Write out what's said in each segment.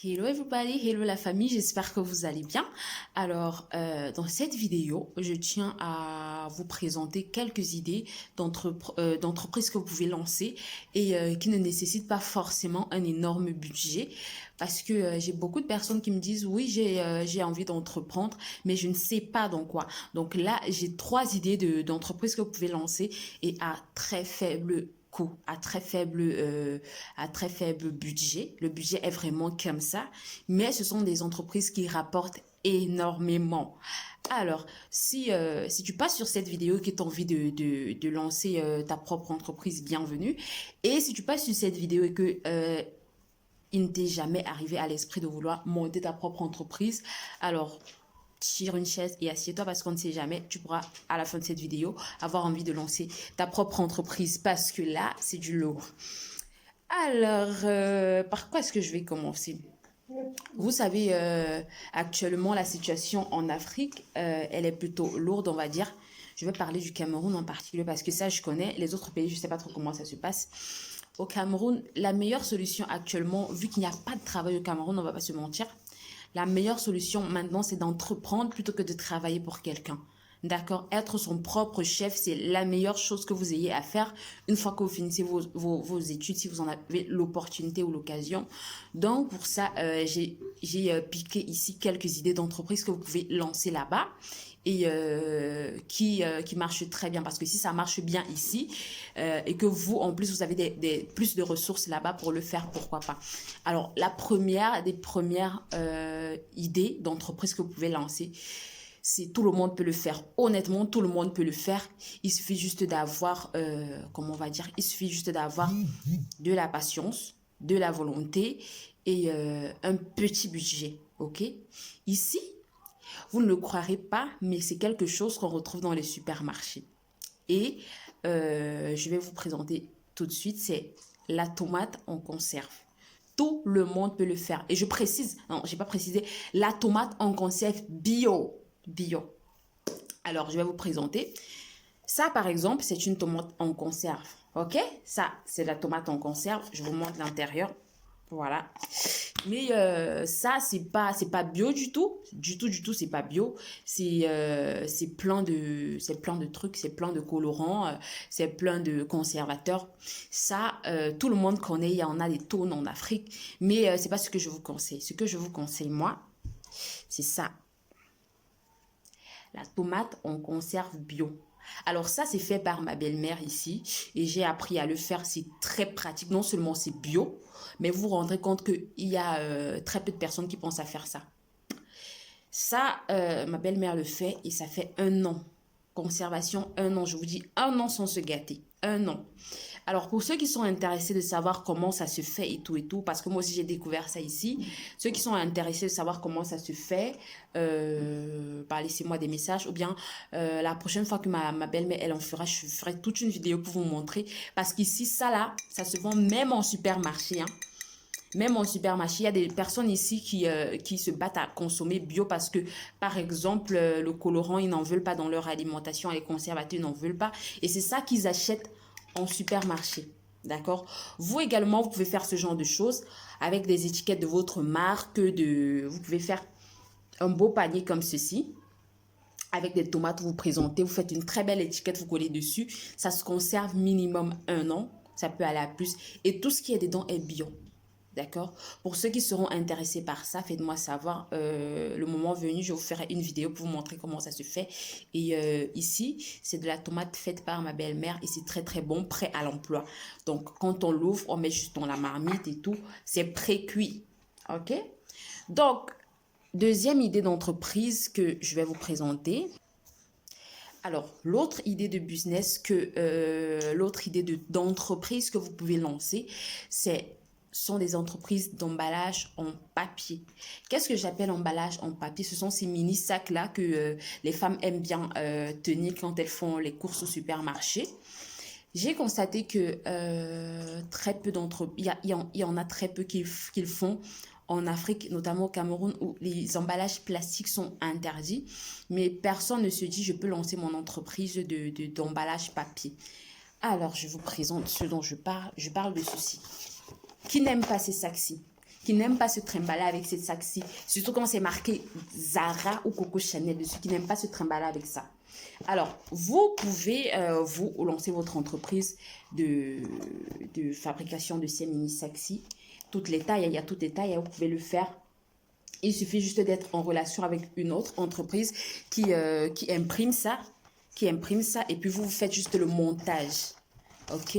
Hello everybody, hello la famille, j'espère que vous allez bien. Alors, dans cette vidéo, je tiens à vous présenter quelques idées d'entreprises que vous pouvez lancer et qui ne nécessitent pas forcément un énorme budget. Parce que j'ai beaucoup de personnes qui me disent, oui, j'ai envie d'entreprendre, mais je ne sais pas dans quoi. Donc là, j'ai trois idées d'entreprises que vous pouvez lancer et à très faible coût, à très faible budget. Le budget est vraiment comme ça, mais ce sont des entreprises qui rapportent énormément. Alors, si tu passes sur cette vidéo et que tu as envie de lancer ta propre entreprise, bienvenue. Et si tu passes sur cette vidéo et que il ne t'est jamais arrivé à l'esprit de vouloir monter ta propre entreprise, alors tire une chaise et assieds-toi parce qu'on ne sait jamais, tu pourras à la fin de cette vidéo avoir envie de lancer ta propre entreprise parce que là, c'est du lourd. Alors, par quoi est-ce que je vais commencer? Vous savez, actuellement, la situation en Afrique, elle est plutôt lourde, on va dire. Je vais parler du Cameroun en particulier parce que ça, je connais. Les autres pays, je ne sais pas trop comment ça se passe. Au Cameroun, la meilleure solution actuellement, vu qu'il n'y a pas de travail au Cameroun, on ne va pas se mentir, la meilleure solution maintenant, c'est d'entreprendre plutôt que de travailler pour quelqu'un. D'accord? Être son propre chef, c'est la meilleure chose que vous ayez à faire une fois que vous finissez vos études, si vous en avez l'opportunité ou l'occasion. Donc, pour ça, j'ai piqué ici quelques idées d'entreprises que vous pouvez lancer là-bas et qui marchent très bien. Parce que si ça marche bien ici et que vous, en plus, vous avez plus de ressources là-bas pour le faire, pourquoi pas. Alors, la première des premières idées d'entreprise que vous pouvez lancer, c'est tout le monde peut le faire. Honnêtement, tout le monde peut le faire. Il suffit juste d'avoir, comment on va dire, il suffit juste d'avoir de la patience, de la volonté et un petit budget. OK? Ici, vous ne le croirez pas, mais c'est quelque chose qu'on retrouve dans les supermarchés. Et je vais vous présenter tout de suite, c'est la tomate en conserve. Tout le monde peut le faire. Et je précise, non, j'ai pas précisé, la tomate en conserve bio. Bio. Alors, je vais vous présenter. Ça, par exemple, c'est une tomate en conserve. OK? Ça, c'est la tomate en conserve. Je vous montre l'intérieur. Voilà. Mais c'est pas bio du tout. Du tout, c'est pas bio. C'est plein de trucs, c'est plein de colorants, c'est plein de conservateurs. Ça, tout le monde connaît. Il y en a des tonnes en Afrique. Mais c'est pas ce que je vous conseille. Ce que je vous conseille, moi, c'est ça. La tomate en conserve bio. Alors ça, c'est fait par ma belle-mère ici et j'ai appris à le faire. C'est très pratique. Non seulement c'est bio, mais vous vous rendrez compte qu'il y a très peu de personnes qui pensent à faire ça. Ça, ma belle-mère le fait et ça fait 1 an. Conservation, 1 an. Je vous dis 1 an sans se gâter. 1 an. Alors, pour ceux qui sont intéressés de savoir comment ça se fait et tout, parce que moi aussi j'ai découvert ça ici, ceux qui sont intéressés de savoir comment ça se fait, laissez-moi des messages, ou bien la prochaine fois que ma belle-mère, elle en fera, je ferai toute une vidéo pour vous montrer, parce qu'ici, ça là, ça se vend même en supermarché, hein. Même en supermarché, il y a des personnes ici qui se battent à consommer bio parce que, par exemple, le colorant, ils n'en veulent pas dans leur alimentation, les conservateurs, ils n'en veulent pas. Et c'est ça qu'ils achètent en supermarché. D'accord? Vous également, vous pouvez faire ce genre de choses avec des étiquettes de votre marque. Vous pouvez faire un beau panier comme ceci. Avec des tomates, vous présentez, vous faites une très belle étiquette, vous collez dessus. Ça se conserve minimum 1 an. Ça peut aller à plus. Et tout ce qui est dedans est bio. D'accord? Pour ceux qui seront intéressés par ça, faites-moi savoir. Le moment venu, je vous ferai une vidéo pour vous montrer comment ça se fait. Et ici, c'est de la tomate faite par ma belle-mère et c'est très très bon, prêt à l'emploi. Donc, quand on l'ouvre, on met juste dans la marmite et tout. C'est pré-cuit. OK? Donc, deuxième idée d'entreprise que je vais vous présenter. Alors, l'autre idée de business l'autre idée d'entreprise que vous pouvez lancer, sont des entreprises d'emballage en papier. Qu'est-ce que j'appelle emballage en papier? Ce sont ces mini sacs-là que les femmes aiment bien tenir quand elles font les courses au supermarché. J'ai constaté que très peu d'entreprises, il y en a très peu qui le font en Afrique, notamment au Cameroun, où les emballages plastiques sont interdits. Mais personne ne se dit, je peux lancer mon entreprise d'emballage papier. Alors, je vous présente ce dont je parle. Je parle de ceci. Qui n'aime pas ces sacs-ci? qui n'aiment pas se trimballer avec ces sacs-ci. Surtout quand c'est marqué Zara ou Coco Chanel dessus, qui n'aiment pas se trimballer avec ça. Alors, vous pouvez, vous, lancer votre entreprise de fabrication de ces mini sacs-ci. Toutes les tailles, il y a toutes les tailles, vous pouvez le faire. Il suffit juste d'être en relation avec une autre entreprise qui imprime ça, et puis vous faites juste le montage. Ok,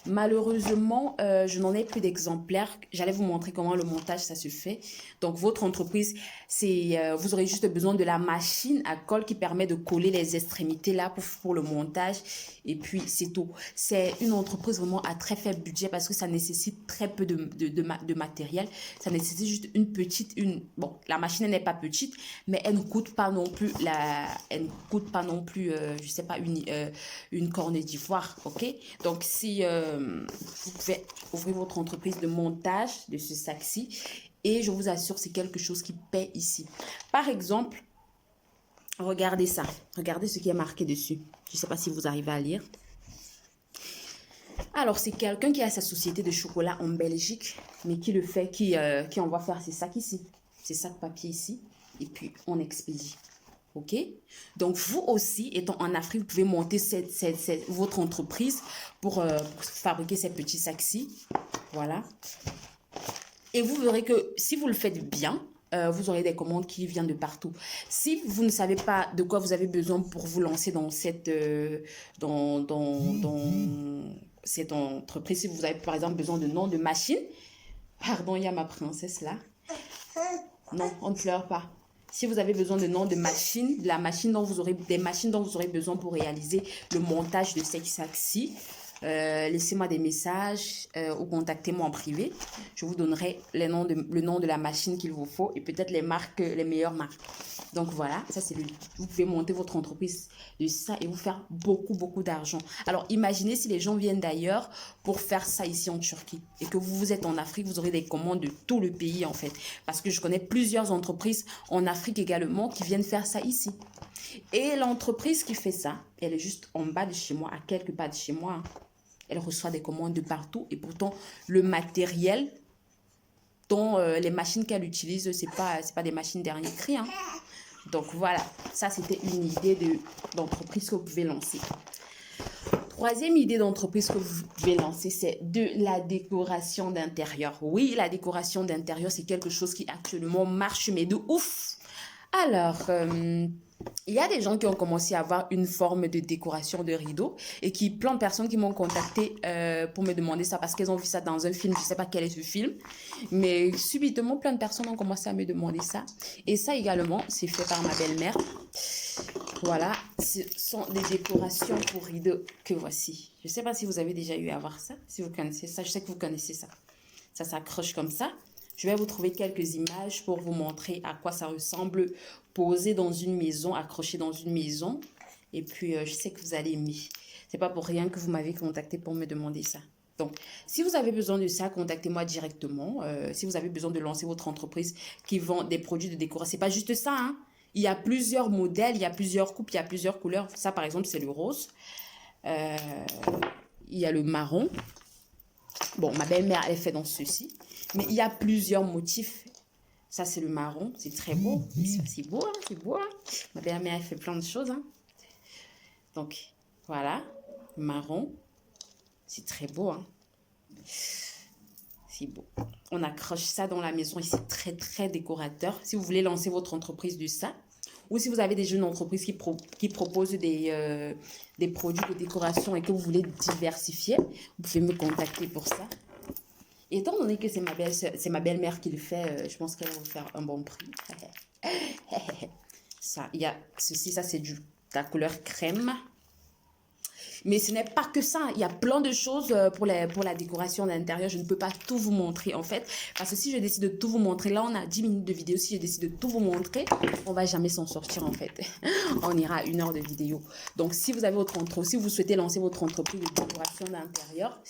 malheureusement, je n'en ai plus d'exemplaires. J'allais vous montrer comment le montage, ça se fait. Donc, votre entreprise, vous aurez juste besoin de la machine à colle qui permet de coller les extrémités là pour le montage. Et puis, c'est tout. C'est une entreprise vraiment à très faible budget parce que ça nécessite très peu de matériel. Ça nécessite juste bon, la machine n'est pas petite, mais elle ne coûte pas non plus, je sais pas, une corne d'ivoire, ok? Donc, si vous pouvez ouvrir votre entreprise de montage de ce sac-ci, et je vous assure, c'est quelque chose qui paie ici. Par exemple, regardez ça. Regardez ce qui est marqué dessus. Je ne sais pas si vous arrivez à lire. Alors, c'est quelqu'un qui a sa société de chocolat en Belgique, mais qui le fait, qui envoie faire ses sacs ici. Ces sacs papier ici. Et puis, on expédie. Ok, donc vous aussi, étant en Afrique, vous pouvez monter votre entreprise pour fabriquer ces petits sacs-ci. Voilà. Et vous verrez que si vous le faites bien, vous aurez des commandes qui viennent de partout. Si vous ne savez pas de quoi vous avez besoin pour vous lancer dans cette entreprise, si vous avez par exemple besoin de nom de machine, pardon, il y a ma princesse là. Non, on ne pleure pas. Si vous avez besoin de nom de machine, des machines dont vous aurez besoin pour réaliser le montage de ces sacs-ci, laissez-moi des messages ou contactez-moi en privé. Je vous donnerai le nom de la machine qu'il vous faut et peut-être les meilleures marques. Donc voilà, ça c'est vous pouvez monter votre entreprise de ça et vous faire beaucoup, beaucoup d'argent. Alors imaginez si les gens viennent d'ailleurs pour faire ça ici en Turquie et que vous êtes en Afrique, vous aurez des commandes de tout le pays en fait. Parce que je connais plusieurs entreprises en Afrique également qui viennent faire ça ici. Et l'entreprise qui fait ça, elle est juste en bas de chez moi, à quelques pas de chez moi. Hein. Elle reçoit des commandes de partout et pourtant le matériel dont les machines qu'elle utilise, c'est pas des machines dernier cri. Hein. Donc voilà, ça c'était une idée d'entreprise que vous pouvez lancer. Troisième idée d'entreprise que vous pouvez lancer, c'est de la décoration d'intérieur. Oui, la décoration d'intérieur, c'est quelque chose qui actuellement marche, mais de ouf. Alors, il y a des gens qui ont commencé à avoir une forme de décoration de rideau et plein de personnes qui m'ont contacté pour me demander ça parce qu'elles ont vu ça dans un film. Je ne sais pas quel est ce film, mais subitement, plein de personnes ont commencé à me demander ça. Et ça également, c'est fait par ma belle-mère. Voilà, ce sont des décorations pour rideaux que voici. Je ne sais pas si vous avez déjà eu à voir ça, si vous connaissez ça. Je sais que vous connaissez ça. Ça s'accroche comme ça. Je vais vous trouver quelques images pour vous montrer à quoi ça ressemble posé dans une maison, accroché dans une maison. Et puis, je sais que vous allez aimer. C'est pas pour rien que vous m'avez contacté pour me demander ça. Donc, si vous avez besoin de ça, contactez-moi directement. Si vous avez besoin de lancer votre entreprise qui vend des produits de décoration, c'est pas juste ça, hein. Il y a plusieurs modèles, il y a plusieurs coupes, il y a plusieurs couleurs. Ça, par exemple, c'est le rose. Il y a le marron. Bon, ma belle-mère, elle fait dans ceci. Mais il y a plusieurs motifs. Ça, c'est le marron. C'est très beau. C'est beau, hein, c'est beau. Hein. Ma belle-mère, elle fait plein de choses. Hein. Donc, voilà. Marron. C'est très beau. Hein. C'est beau. On accroche ça dans la maison et c'est très, très décorateur. Si vous voulez lancer votre entreprise de ça, ou si vous avez des jeunes entreprises qui proposent des produits de décoration et que vous voulez diversifier, vous pouvez me contacter pour ça. Et étant donné que c'est ma belle-mère qui le fait, je pense qu'elle va vous faire un bon prix. Ça, il y a ceci, ça c'est la couleur crème. Mais ce n'est pas que ça. Il y a plein de choses pour la décoration d'intérieur. Je ne peux pas tout vous montrer en fait. Parce que si je décide de tout vous montrer, là on a 10 minutes de vidéo. Si je décide de tout vous montrer, on va jamais s'en sortir en fait. On ira à 1 heure de vidéo. Donc si vous avez si vous souhaitez lancer votre entreprise de décoration d'intérieur,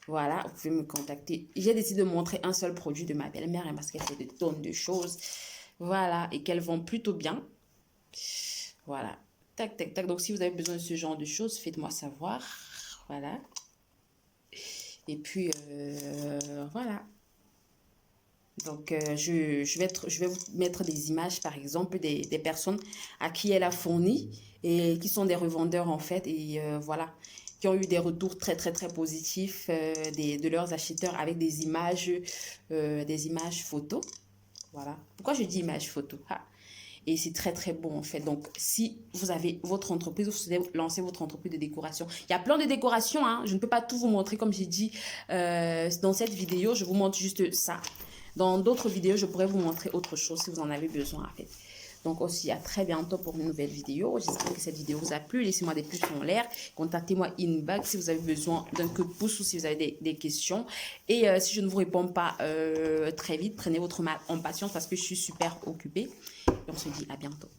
voilà, vous pouvez me contacter. J'ai décidé de montrer un seul produit de ma belle-mère hein, parce qu'elle fait des tonnes de choses. Voilà, et qu'elle vend plutôt bien. Voilà. Tac, tac, tac. Donc, si vous avez besoin de ce genre de choses, faites-moi savoir. Voilà. Et puis, voilà. Donc, je vais vous mettre des images, par exemple, des personnes à qui elle a fourni et qui sont des revendeurs, en fait. Et voilà, qui ont eu des retours très, très, très positifs de leurs acheteurs avec des images photos. Voilà. Pourquoi je dis images photos? Ah. Et c'est très, très bon, en fait. Donc, si vous avez votre entreprise, vous souhaitez lancer votre entreprise de décoration, il y a plein de décorations, hein. Je ne peux pas tout vous montrer, comme j'ai dit dans cette vidéo. Je vous montre juste ça. Dans d'autres vidéos, je pourrais vous montrer autre chose si vous en avez besoin, en fait. Donc aussi, à très bientôt pour une nouvelle vidéo. J'espère que cette vidéo vous a plu. Laissez-moi des pouces en l'air. Contactez-moi inbox si vous avez besoin d'un coup de pouce ou si vous avez des questions. Et si je ne vous réponds pas très vite, prenez votre mal en patience parce que je suis super occupée. Et on se dit à bientôt.